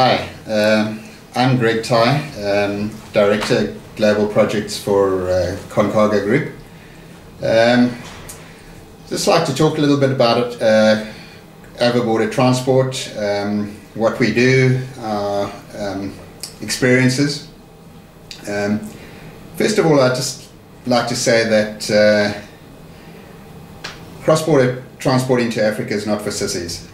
Hi, I'm Greg Tighe, Director Global Projects for Concargo Group. Just like to talk a little bit about it, over-border transport, what we do, our experiences. First of all, I'd just like to say that cross-border transport into Africa is not for sissies.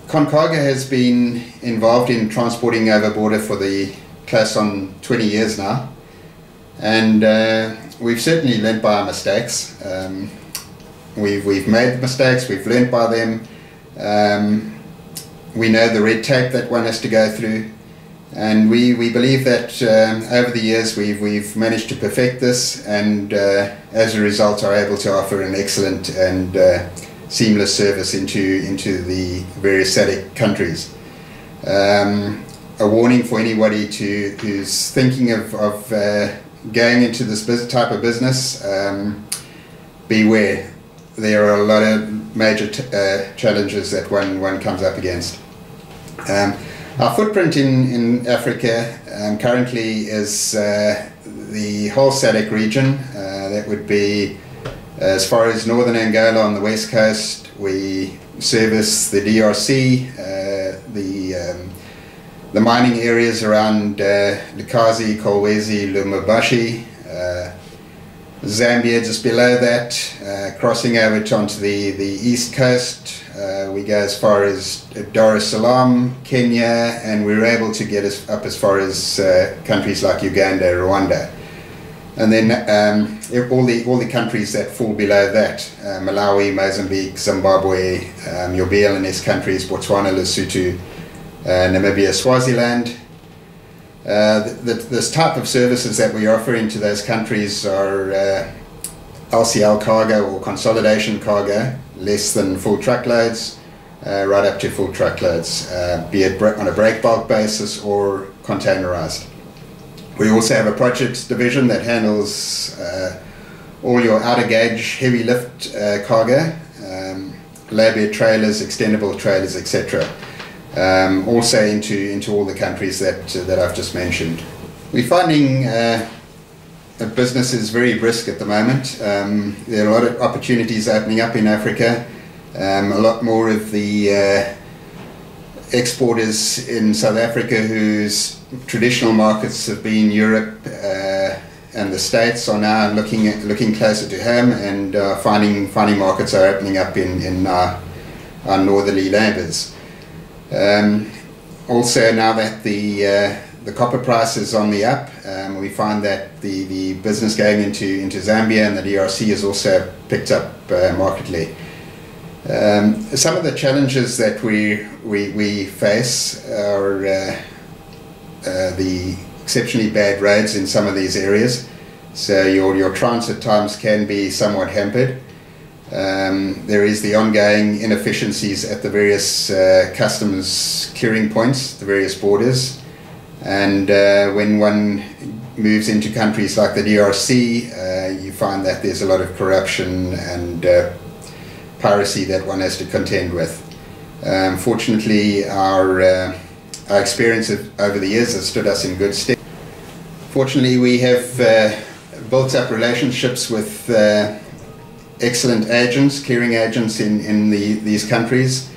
Concargo has been involved in transporting over border for the close on 20 years now, and we've certainly learnt by our mistakes. We've made mistakes, we've learnt by them. We know the red tape that one has to go through, and we believe that over the years we've managed to perfect this, and as a result are able to offer an excellent and seamless service into the various SADC countries. A warning for anybody who's thinking of going into this type of business: beware. There are a lot of major challenges that one comes up against. Our footprint in Africa currently is the whole SADC region. That would be as far as northern Angola on the west coast. We service the DRC, the mining areas around Lukazi, Kolwezi, Lubumbashi, Zambia just below that, crossing over onto the east coast. We go as far as Dar es Salaam, Kenya, and we're able to get up as far as countries like Uganda, Rwanda. And then all the countries that fall below that, Malawi, Mozambique, Zimbabwe, your BLNS countries, Botswana, Lesotho, Namibia, Swaziland. This type of services that we offer into those countries are LCL cargo or consolidation cargo, less than full truckloads, right up to full truckloads, be it on a break bulk basis or containerized. We also have a projects division that handles all your outer gauge heavy lift cargo, lay-bed trailers, extendable trailers, etc. Also into all the countries that I've just mentioned. We're finding that business is very brisk at the moment. There are a lot of opportunities opening up in Africa. A lot more of the exporters in South Africa whose traditional markets have been Europe and the States are now looking closer to home, and finding markets are opening up in our northerly neighbours. Also, now that the copper price is on the up, we find that the business going into Zambia and the DRC has also picked up markedly. Some of the challenges that we face are the exceptionally bad roads in some of these areas, so your transit times can be somewhat hampered. There is the ongoing inefficiencies at the various customs clearing points, the various borders, and when one moves into countries like the DRC, you find that there's a lot of corruption and piracy that one has to contend with. Fortunately, our experience over the years has stood us in good stead. Fortunately, we have built up relationships with excellent agents, clearing agents in these countries,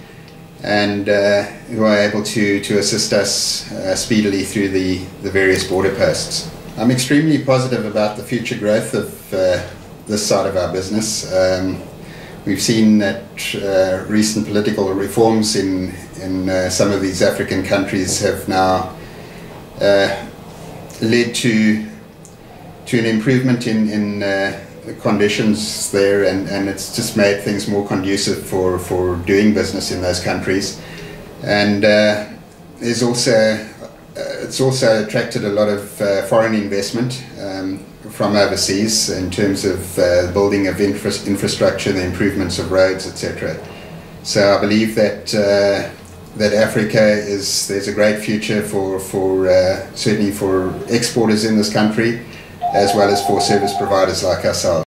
and who are able to assist us speedily through the various border posts. I'm extremely positive about the future growth of this side of our business. We've seen that recent political reforms in some of these African countries have now led to an improvement in the conditions there, and it's just made things more conducive for doing business in those countries. And it's also attracted a lot of foreign investment from overseas in terms of building of infrastructure, the improvements of roads, etc. So I believe that Africa there's a great future for certainly for exporters in this country, as well as for service providers like ourselves.